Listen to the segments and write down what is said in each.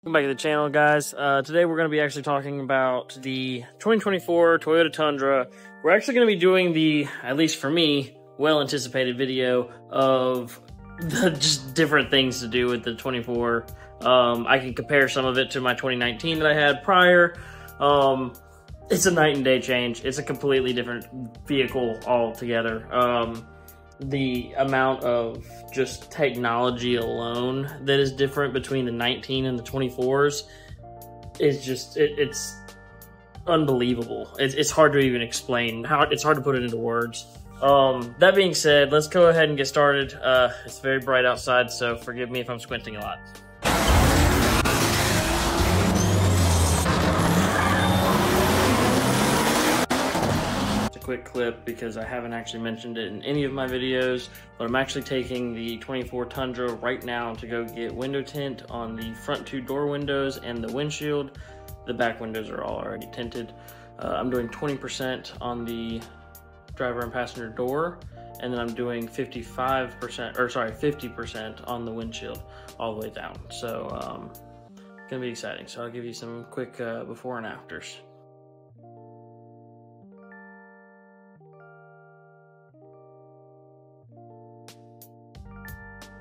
Welcome back to the channel, guys. Today we're going to be actually talking about the 2024 Toyota Tundra. We're actually going to be doing the, at least for me, well-anticipated video of the just different things to do with the 24. I can compare some of it to my 2019 that I had prior. It's a night and day change. It's a completely different vehicle altogether. The amount of just technology alone that is different between the 19 and the 24s is just, it's unbelievable. It's hard to even explain. It's hard to put it into words. That being said, let's go ahead and get started. It's very bright outside, so forgive me if I'm squinting a lot. Quick clip because I haven't actually mentioned it in any of my videos, but I'm actually taking the 24 Tundra right now to go get window tint on the front two door windows and the windshield. The back windows are all already tinted. I'm doing 20% on the driver and passenger door, and then I'm doing 50% on the windshield all the way down. So gonna be exciting. So I'll give you some quick before and afters.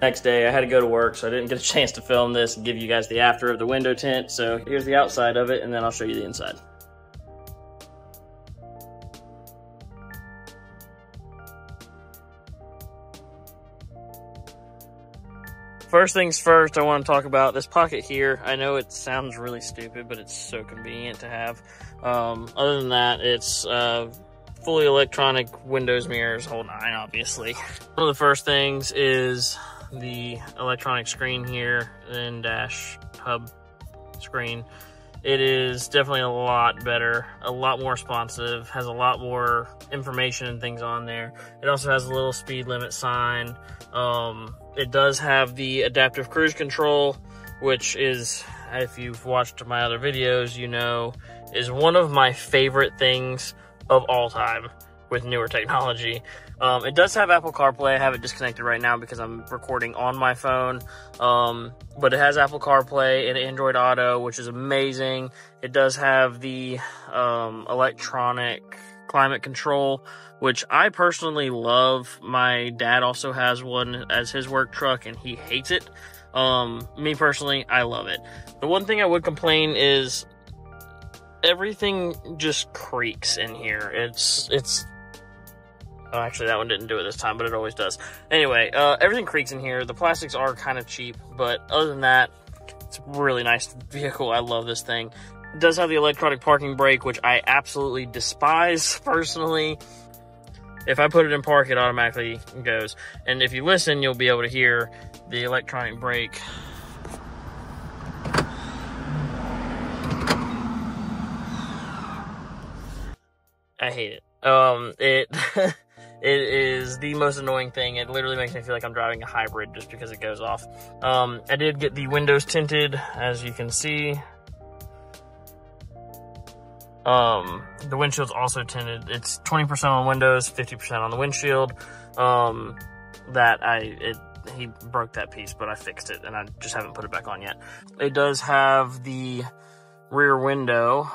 Next day, I had to go to work, so I didn't get a chance to film this and give you guys the after of the window tint. So here's the outside of it, and then I'll show you the inside. First things first, I want to talk about this pocket here. I know it sounds really stupid, but it's so convenient to have. Other than that, it's fully electronic windows, mirrors, whole nine, obviously. One of the first things is the electronic screen here, and dash hub screen. It is definitely a lot better, a lot more responsive, has a lot more information and things on there. It also has a little speed limit sign. It does have the adaptive cruise control, which is, if you've watched my other videos, you know, is one of my favorite things of all time with newer technology. It does have Apple CarPlay. I have it disconnected right now because I'm recording on my phone. But it has Apple CarPlay and Android Auto, which is amazing. It does have the electronic climate control, which I personally love. My dad also has one as his work truck, and he hates it. Me personally, I love it. The one thing I would complain is everything just creaks in here. Oh, actually, that one didn't do it this time, but it always does. Anyway, everything creaks in here. The plastics are kind of cheap, but other than that, it's a really nice vehicle. I love this thing. It does have the electronic parking brake, which I absolutely despise personally. If I put it in park, it automatically goes. And if you listen, you'll be able to hear the electronic brake. I hate it. It is the most annoying thing. It literally makes me feel like I'm driving a hybrid just because it goes off. I did get the windows tinted, as you can see. The windshield's also tinted. It's 20% on windows, 50% on the windshield. He broke that piece, but I fixed it, and I just haven't put it back on yet. It does have the rear window,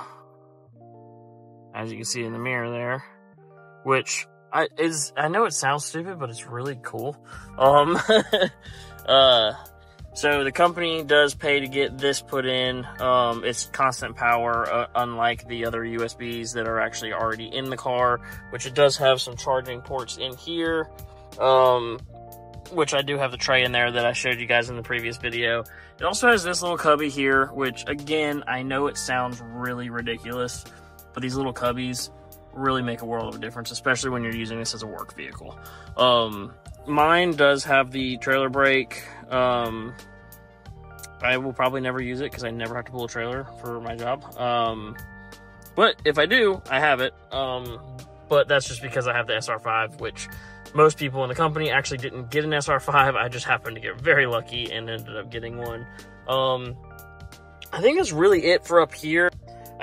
as you can see in the mirror there, which I know it sounds stupid, but it's really cool. So the company does pay to get this put in. It's constant power, unlike the other USBs that are actually already in the car, which it does have some charging ports in here, which I do have the tray in there that I showed you guys in the previous video. It also has this little cubby here, which again, I know it sounds really ridiculous, but these little cubbies really make a world of a difference, especially when you're using this as a work vehicle. Mine does have the trailer brake. I will probably never use it because I never have to pull a trailer for my job. But if I do, I have it. But that's just because I have the SR5, which most people in the company actually didn't get an SR5. I just happened to get very lucky and ended up getting one. I think that's really it for up here.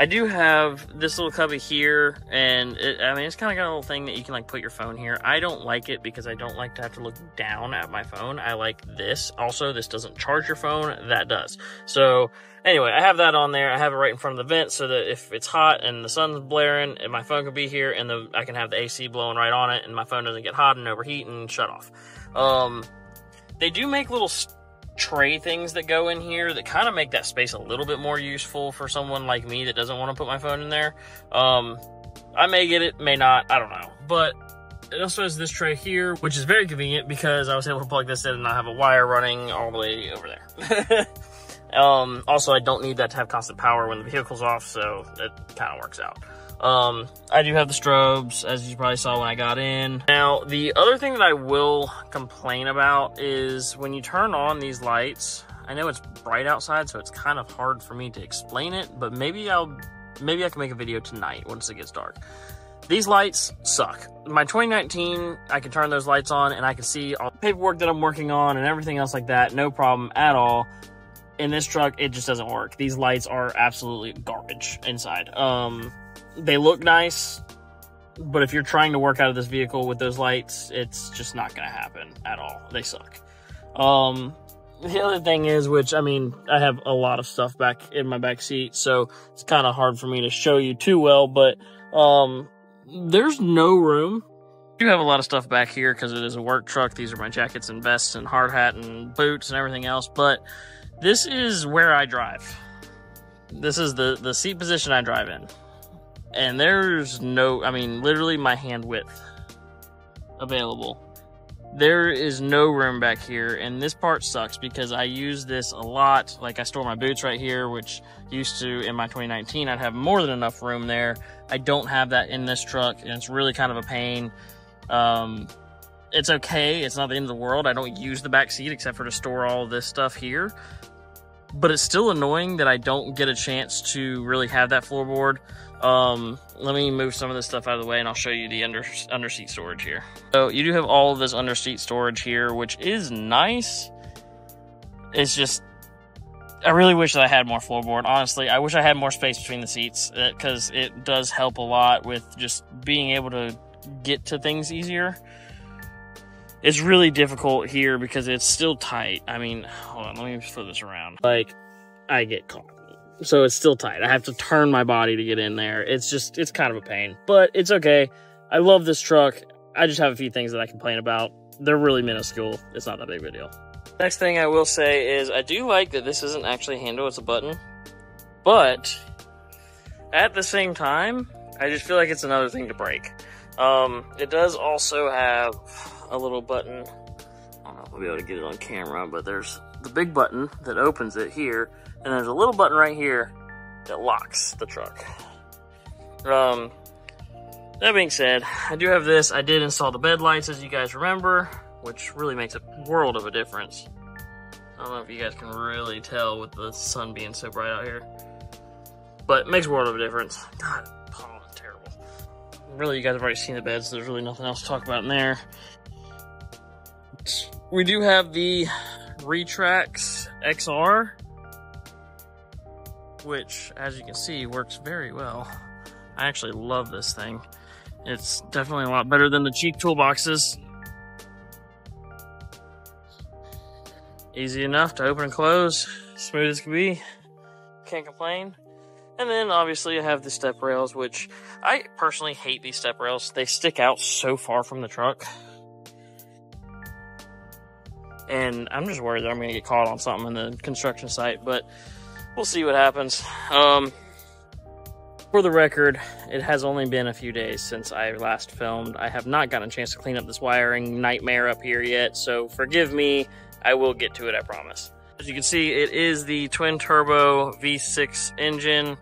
I do have this little cubby here, and it's kind of got a little thing that you can like put your phone here. I don't like it because I don't like to have to look down at my phone. I like this. Also, this doesn't charge your phone. That does. So Anyway, I have that on there. I have it right in front of the vent so that if it's hot and the sun's blaring, and my phone can be here, and I can have the AC blowing right on it, and my phone doesn't get hot and overheat and shut off. They do make little tray things that go in here that kind of make that space a little bit more useful for someone like me that doesn't want to put my phone in there. I may get it, may not, I don't know. But it also has this tray here, which is very convenient because I was able to plug this in and not have a wire running all the way over there. Also, I don't need that to have constant power when the vehicle's off, so it kind of works out. I do have the strobes, as you probably saw when I got in. Now, the other thing that I will complain about is when you turn on these lights, I know it's bright outside, so it's kind of hard for me to explain it, but maybe I can make a video tonight once it gets dark. These lights suck. My 2019, I can turn those lights on and I can see all the paperwork that I'm working on and everything else like that, no problem at all. In this truck, it just doesn't work. These lights are absolutely garbage inside. They look nice, but if you're trying to work out of this vehicle with those lights, it's just not gonna happen at all. They suck. The other thing is, which, I mean, I have a lot of stuff back in my back seat, so it's kind of hard for me to show you too well, but there's no room. I do have a lot of stuff back here because it is a work truck. These are my jackets and vests and hard hat and boots and everything else, but this is where I drive. This is the seat position I drive in. And there's no, I mean, literally my hand width available. There is no room back here, and this part sucks because I use this a lot. Like, I store my boots right here, which used to, in my 2019, I'd have more than enough room there. I don't have that in this truck, and it's really kind of a pain. It's okay. It's not the end of the world. I don't use the back seat except for to store all of this stuff here. But it's still annoying that I don't get a chance to really have that floorboard. Let me move some of this stuff out of the way and I'll show you the under seat storage here. So you do have all of this under seat storage here, which is nice. It's just, I really wish that I had more floorboard. Honestly, I wish I had more space between the seats because it does help a lot with just being able to get to things easier. It's really difficult here because it's still tight. I mean, hold on, let me flip this around. Like, I get caught. So it's still tight. I have to turn my body to get in there. It's kind of a pain, but it's okay. I love this truck. I just have a few things that I complain about. They're really minuscule. It's not that big of a deal. Next thing I will say is I do like that this isn't actually a handle, it's a button. But at the same time, I just feel like it's another thing to break. It does also have a little button. I don't know if I'll be able to get it on camera, but there's the big button that opens it here, and there's a little button right here that locks the truck. That being said, I do have this. I did install the bed lights, as you guys remember, which really makes a world of a difference. I don't know if you guys can really tell with the sun being so bright out here, but it makes a world of a difference. God, oh, terrible. Really, you guys have already seen the bed, so there's really nothing else to talk about in there. We do have the Retrax XR, which, as you can see, works very well. I actually love this thing. It's definitely a lot better than the cheap toolboxes. Easy enough to open and close, smooth as can be. Can't complain. And then obviously I have the step rails, which I personally hate these step rails. They stick out so far from the truck. And I'm just worried that I'm gonna get caught on something in the construction site, but we'll see what happens. For the record, it has only been a few days since I last filmed. I have not gotten a chance to clean up this wiring nightmare up here yet, so forgive me. I will get to it, I promise. As you can see, it is the twin turbo V6 engine.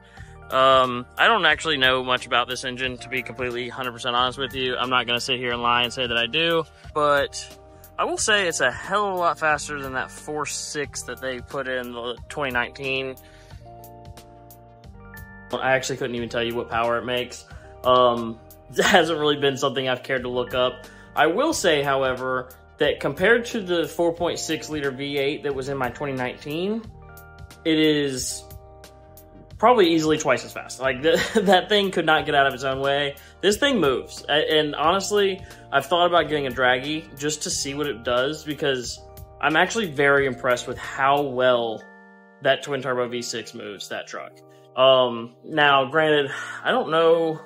I don't actually know much about this engine, to be completely 100% honest with you. I'm not gonna sit here and lie and say that I do, but I will say it's a hell of a lot faster than that 4.6 that they put in the 2019. I actually couldn't even tell you what power it makes. It hasn't really been something I've cared to look up. I will say, however, that compared to the 4.6 liter V8 that was in my 2019, it is probably easily twice as fast. Like, that thing could not get out of its own way. This thing moves. And honestly, I've thought about getting a draggy just to see what it does, because I'm actually very impressed with how well that twin turbo V6 moves, that truck. Now, granted, I don't know.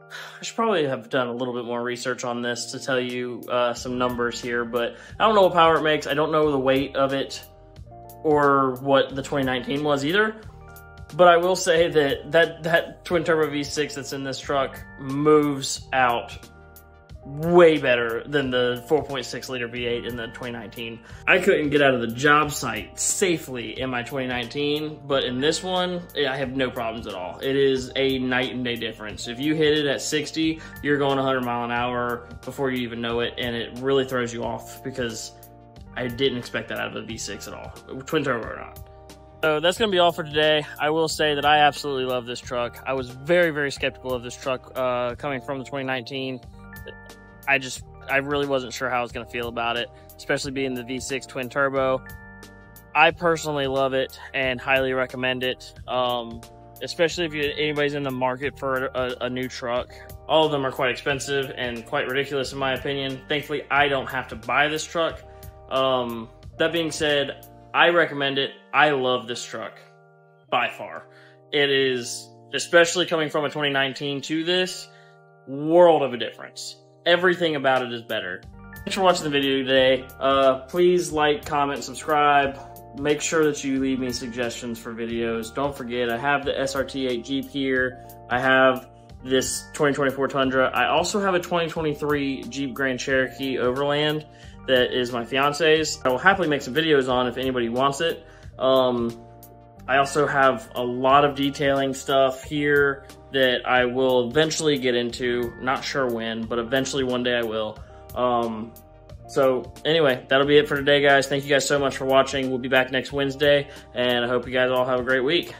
I should probably have done a little bit more research on this to tell you some numbers here, but I don't know what power it makes. I don't know the weight of it or what the 2019 was either. But I will say that twin turbo V6 that's in this truck moves out way better than the 4.6 liter V8 in the 2019. I couldn't get out of the job site safely in my 2019, but in this one, I have no problems at all. It is a night and day difference. If you hit it at 60, you're going 100 mile an hour before you even know it, and it really throws you off because I didn't expect that out of the V6 at all, twin turbo or not. So that's going to be all for today. I will say that I absolutely love this truck. I was very, very skeptical of this truck coming from the 2019. I really wasn't sure how I was going to feel about it, especially being the V6 twin turbo. I personally love it and highly recommend it, especially if anybody's in the market for a new truck. All of them are quite expensive and quite ridiculous in my opinion. Thankfully, I don't have to buy this truck. That being said, I recommend it. I love this truck by far. It is, especially coming from a 2019 to this, world of a difference. Everything about it is better. Thanks for watching the video today. Please like, comment, subscribe. Make sure that you leave me suggestions for videos. Don't forget, I have the SRT8 Jeep here. I have this 2024 Tundra. I also have a 2023 Jeep Grand Cherokee Overland that is my fiance's. I will happily make some videos on if anybody wants it. I also have a lot of detailing stuff here that I will eventually get into. Not sure when, but eventually one day I will. So anyway, that'll be it for today, guys. Thank you guys so much for watching. We'll be back next Wednesday, and I hope you guys all have a great week.